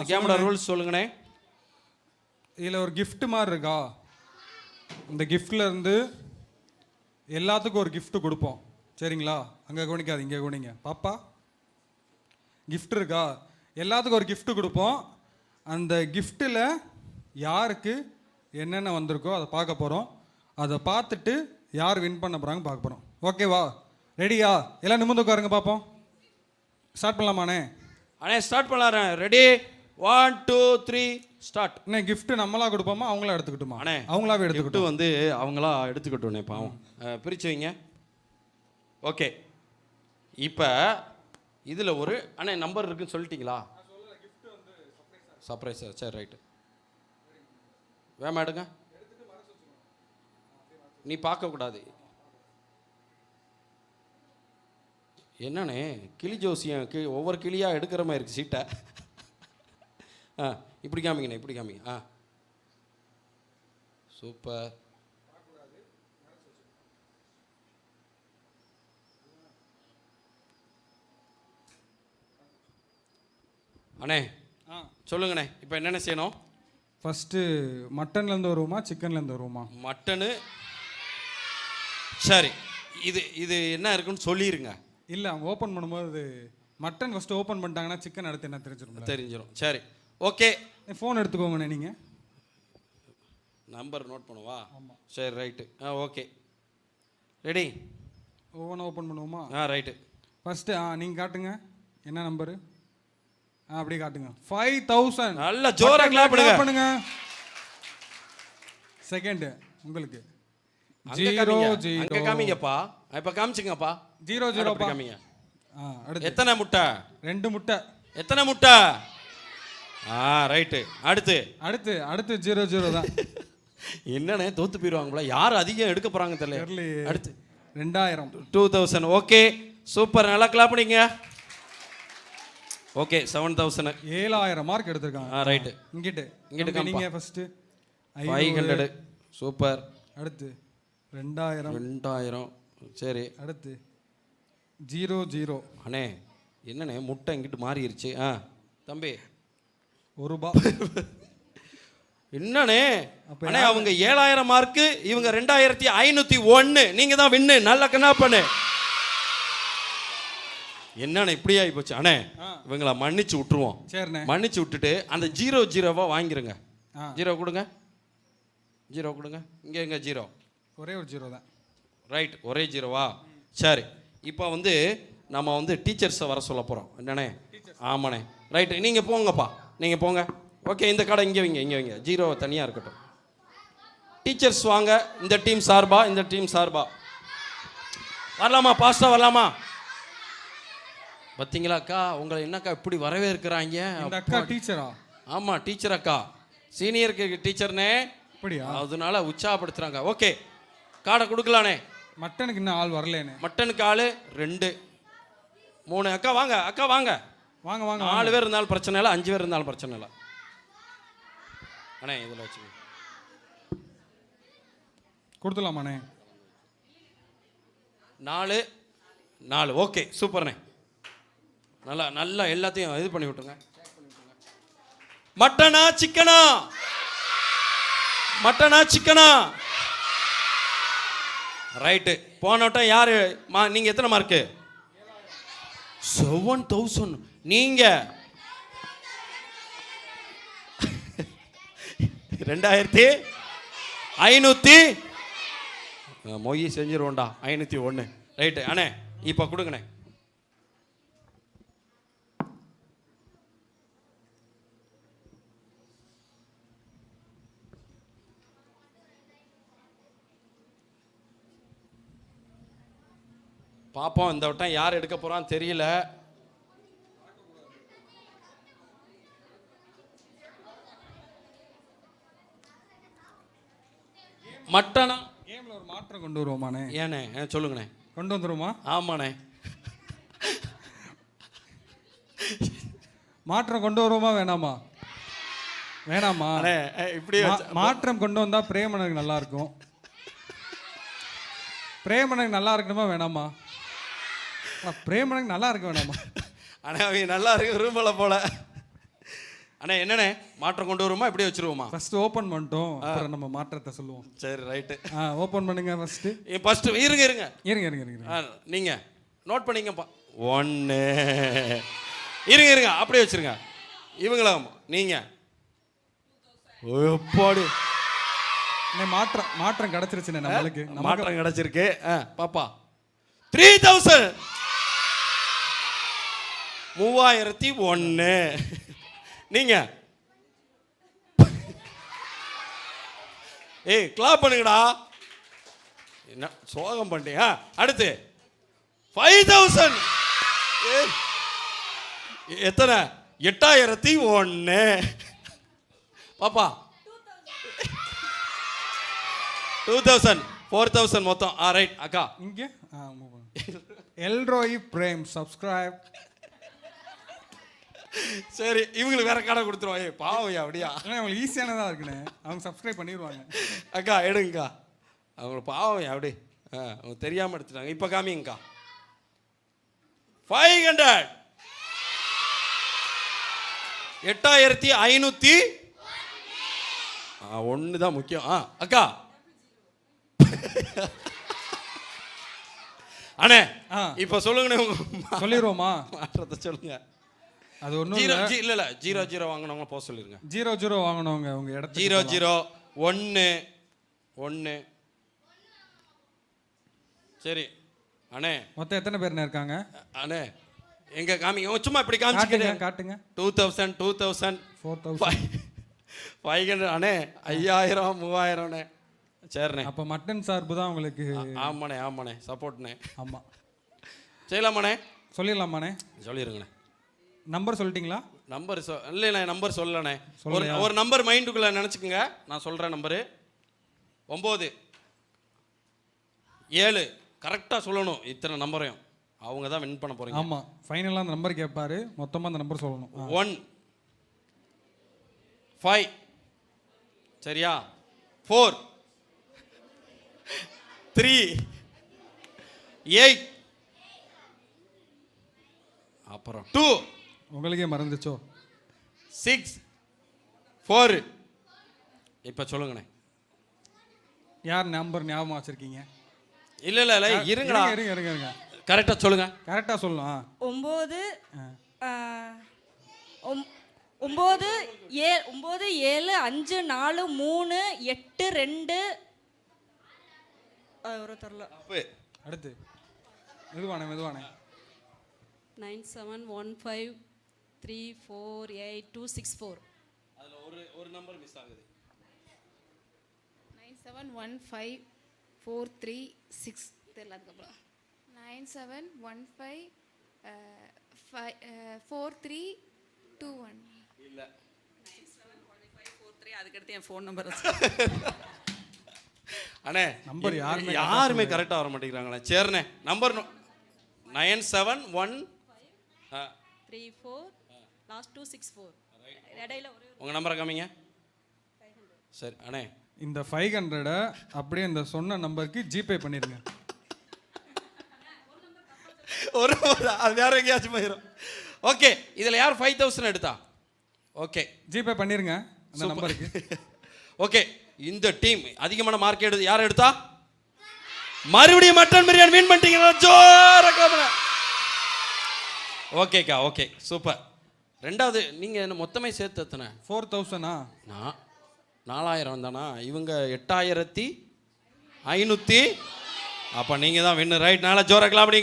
Camera rules சொல்லுங்கண்ணே. இதில் ஒரு gift மாதிரி இருக்கா, இந்த கிஃப்டில் இருந்து எல்லாத்துக்கும் ஒரு gift கொடுப்போம். சரிங்களா? அங்கே கவனிக்காது, இங்கே கவனிங்க. பாப்பா, gift இருக்கா, எல்லாத்துக்கும் ஒரு gift கொடுப்போம். அந்த கிஃப்ட்டில் யாருக்கு என்னென்ன வந்திருக்கோ அதை பார்க்க போகிறோம். அதை பார்த்துட்டு யார் வின் பண்ண போகிறாங்க பார்க்க போகிறோம். ஓகேவா? ரெடியா? எல்லாம் நிமிர்ந்து உட்காருங்க பார்ப்போம். ஸ்டார்ட் பண்ணலாமாண்ணே? அண்ணே ஸ்டார்ட் பண்ணலாறேன். Ready 1 2 3 start. அண்ணே கிஃப்ட் நம்மளா கொடுப்போமா அவங்களா எடுத்துக்கிட்டுமா? அண்ணே அவங்களாவே எடுத்துக்கிட்டு வந்து அவங்களா எடுத்துக்கிட்டோண்ணே. பாவம் பிரிச்சு வைங்க. ஓகே, இப்போ இதில் ஒரு அண்ணே நம்பர் இருக்குன்னு சொல்லிட்டீங்களா? சர்ப்ரைஸ். சரி ரைட்டு, வேமா எடுங்க. நீ பார்க்கக்கூடாது. என்னண்ணே கிளி ஜோசியம் ஒவ்வொரு கிளியாக எடுக்கிற மாதிரி இருக்குது சீட்டை. இப்படி காமிங்கண்ணே, இப்படி காமிங்க. சூப்பர். அண்ணே சொல்லுங்கண்ணே, இப்போ என்னென்ன செய்யணும்? ஃபஸ்ட்டு மட்டன்லேருந்து வருவோமா சிக்கன்லேருந்து வருவோமா? மட்டனு. சரி, இது என்ன இருக்குன்னு சொல்லிடுங்க. இல்லை, அவங்க ஓப்பன் பண்ணும்போது மட்டன் ஃபஸ்ட்டு ஓப்பன் பண்ணிட்டாங்கன்னா சிக்கன் அடுத்து என்ன தெரிஞ்சிடும். சரி ஓகே, ஃபோன் எடுத்துக்கோங்கண்ணே. நீங்கள் நம்பர் நோட் பண்ணுவா? ஆமாம். சரி ரைட்டு. Okay ready. ஒவ்வொன்றா ஓப்பன் பண்ணுவோமா? ரைட்டு. ஃபஸ்ட்டு நீங்கள் காட்டுங்க என்ன நம்பரு. அப்படியே காட்டுங்க. 5000. நல்ல ஜோரா கிளாப் பண்ணுங்க. செகண்ட் உங்களுக்கு 0 0 காமிங்கப்பா. இப்போ காமிச்சிங்கப்பா. 0 0 காமிங்க. அடுத்து எத்தனை முட்டை? 2 முட்டை. எத்தனை முட்டை? ரைட்டு. அடுத்து 0 0 தான். என்னண்ணே தோத்து போயிடுவாங்களா? யார் அதிகம் எடுக்க போறாங்க தெரியல. அடுத்து 2000 2000. ஓகே சூப்பர், நல்லா கிளாப் பண்ணிங்க. ஓகே 7000. 7000 மார்க் எடுத்திருக்காங்க. ரைட்டு. இங்கிட்டு நீங்க ஃபர்ஸ்ட் 500. சூப்பர். அடுத்து 2000. சரி, அடுத்து 0 0. அண்ணே என்னண்ணே முட்டை இங்கிட்டு மாறிடுச்சு. தம்பி ₹1. என்னண்ணே அண்ணே அவங்க 7000 மார்க்கு, இவங்க 2501. நீங்க தான் வின்னு. நல்ல கண்ணா பண்ணு. என்னண்ணே இப்படி ஆகி போச்சு? அண்ணே இவங்கள மன்னிச்சு விட்டுருவோம். சரிண்ணே, மன்னிச்சு விட்டுட்டு அந்த 0 0 வாங்கிருங்க. 0 கொடுங்க. 0 கொடுங்க. இங்கே எங்க 0? ஒரே ஒரு 0 தான். ரைட், ஒரே 0வா? சரி, இப்போ வந்து நம்ம வந்து டீச்சர்ஸை வர சொல்ல போகிறோம். என்னண்ணே? ஆமாண்ணே. ரைட்டு, நீங்கள் போங்கப்பா, நீங்கள் போங்க. ஓகே, இந்த கடை இங்கே வைங்க. 0 தனியாக இருக்கட்டும். டீச்சர்ஸ் வாங்க, இந்த டீம் சார்பா வரலாமா? பாஸ்டா வரலாமா? பார்த்தீங்களா அக்கா, உங்களை என்னக்கா இப்படி வரவேற்கிறாங்க? இந்த அக்கா டீச்சரா? ஆமாம், டீச்சர் அக்கா, சீனியருக்கு டீச்சர்னே. அப்படியா? அதனால உற்சாகப்படுத்துகிறாங்க. ஓகே, காடை கொடுக்கலானே. மட்டனுக்கு இன்னும் ஆள் வரலேனே. மட்டனுக்கு ஆள் 2 3. அக்கா வாங்க. 4 பேர் இருந்தாலும் பிரச்சனை இல்லை, 5 பேர் இருந்தாலும் பிரச்சனை இல்லை. அண்ணே இதில் வச்சுங்க. கொடுத்துலாமாண்ணே? 4. ஓகே சூப்பர்ண்ணே. நல்லா எல்லாத்தையும் இது பண்ணி விட்டுருங்க. மட்டனா சிக்கனா? ரைட்டு. போன வட்டம் யாரு நீங்க எத்தனை மார்க்கு? 7000. நீங்க 2500. மொய் செஞ்சிருவோண்டா. 501. ரைட்டு அண்ணே, இப்போ கொடுங்கண்ணே. பாப்போம் இந்த வட்டம் யார் எடுக்க போறான்னு தெரியல. மட்டனா? கேம்ல ஒரு மாற்றம் கொண்டு வருவோமாண்ணே? ஏண்ணே சொல்லுங்கண்ணே. கொண்டு வந்துருமா? ஆமாண்ணே. மாற்றம் கொண்டு வருவோமா வேணாமா? இப்படி மாற்றம் கொண்டு வந்தா பிரேமனுக்கு நல்லா இருக்கும். பிரேமனுக்கு நல்லா இருக்கணுமா வேணாமா? பிரேமனுக்கு நல்லா இருக்க வேணாமா? ஆனால் அவங்க நல்லா இருக்கு விரும்பலை போல. அண்ணே என்னண்ணே மாற்றம் கொண்டு வருமா இப்படியே வச்சிருவோமா? ஃபர்ஸ்ட் ஓபன் பண்ணிட்டோம், அப்புறம் நம்ம மாற்றத்தை சொல்லுவோம். சரி ரைட்டு. ஓபன் பண்ணுங்க ஃபர்ஸ்ட். ஃபர்ஸ்ட் இருங்க இருங்க இருங்க இருங்க இருங்க. நீங்க நோட் பண்ணிங்கப்பா. 1 இருங்க இருங்க அப்படியே வச்சிருங்க. இவங்களா நீங்க எப்பாடி மாற்றம் கிடைச்சிருச்சுண்ணே நம்மளுக்கு. மாற்றம் கிடைச்சிருக்கு. பாப்பா 3000 3001 நீங்க ஏய் கிளாப் பண்ணுங்கடா. என்ன சோகம் பண்ணிட்டீங்க. அடுத்து 5000 எத்தனை 8001 பாப்பா 2000 4000 மொத்தம். ரைட் அக்கா இங்க எல்ரோய் பிரேம் சப்ஸ்கிரைப். சரி இவங்களுக்கு வேற கடை கொடுத்துருவோம். பாவம் அப்படியா? அவங்களுக்கு ஈஸியானதா இருக்குண்ணே, அவங்க சப்ஸ்கிரைப் பண்ணிடுவாங்க. அக்கா எடுங்கக்கா. அவங்களுக்கு பாவம் அப்படி அவங்க தெரியாம எடுத்துட்டாங்க. இப்ப காமிங்கக்கா. 500 8500 ஒன்று தான் முக்கியம். அக்கா அண்ணே இப்ப சொல்லுங்கண்ணே. சொல்லிடுவோமா? மாற்றத்தை சொல்லுங்க. அது ஒன்றும் இல்ல 00 வாங்கினவங்க போக சொல்லிருங்க. 00 வாங்கினவங்க உங்க இடத்துல 0011 சரி அண்ணே. மொத்தம் எத்தனை பேர்ண்ணே இருக்காங்க அண்ணே எங்க காமிங்க. சும்மா இப்படி காமிச்சுக்கிட்டே காட்டுங்க. 2000 2000 4000 500 அண்ணே 5000 3000 சரிண்ணே. அப்போ மட்டன் சார்பு தான் உங்களுக்கு. ஆமாண்ணே சப்போர்ட்ண்ணே. ஆமாம் செய்யலாமாண்ணே? சொல்லிடலாமாண்ணே? சொல்லிடுங்கண்ணே. நம்பர் சொல்லிட்டீங்களா? நம்பர் இல்லைண்ணே நம்பர் சொல்லணே. ஒரு நம்பர் மைண்டுக்குள்ளே நினச்சிக்கோங்க. நான் சொல்கிறேன் நம்பரு 9 7 கரெக்டாக சொல்லணும். இத்தனை நம்பரையும் அவங்க தான் வின் பண்ண போகிறீங்க. ஆமாம் ஃபைனலாக அந்த நம்பர் கேட்பாரு, மொத்தமாக அந்த நம்பர் சொல்லணும். 1 5 சரியா 4 3 8 அப்புறம் 2 உங்களுக்கே மறந்துச்சோ 6 4 இப்போ சொல்லுங்கண்ணே. யார் நம்பர் ஞாபகம் வச்சிருக்கீங்க? இல்ல இருங்கடா. இருங்க கரெக்டா சொல்லுங்க. கரெக்டா சொல்லலாம். 9 7 5 4 3 8 2 ஒரு தரல. அடுத்து மெதுவானே 9 7 1 5 3 4 8 2 6 4. அதுல ஒரு நம்பர் மிஸ் ஆகுது. 9 7 1 5 4 3 6 தெரியல. அதுக்கப்புறம் 9 7 1 5 4 3 2 1 இல்ல 9 7 1 5 4 3 அதுக்கடுத்து என் ஃபோன் நம்பர். அண்ணே நம்பர் யாருமே கரெக்டா வர மாட்டேங்கிறாங்களே. சரிண்ணே நம்பர் 9 7 1 3 4 லாஸ்ட் 2 6 4 இடையில உங்க நம்பரை காமிங்க. சரி அண்ணே இந்த 500 அப்படியே இந்த சொன்ன நம்பருக்கு ஜிபே பண்ணிருங்க. ஒரு அது வேற எங்கேயாச்சும் போயிடும். ஓகே இதில் யார் 5000 எடுத்தா? ஓகே ஜிபே பண்ணிருங்க அந்த நம்பருக்கு. ஓகே இந்த டீம் அதிகமான மார்க் எடுத்து யார் எடுத்தா? மறுபடியும் மட்டன் பிரியாணி வின் பண்ணிட்டீங்க. ஜோரா ஓகேக்கா. Okay super. ரெண்டாவது நீங்கள் என்ன மொத்தமே சேர்த்து எத்தனை? 4000 நான் 4000 தானா? இவங்க 8500. அப்போ நீங்கள் தான் வின்னு. ரைட். நாளை ஜோரா கிளாப்.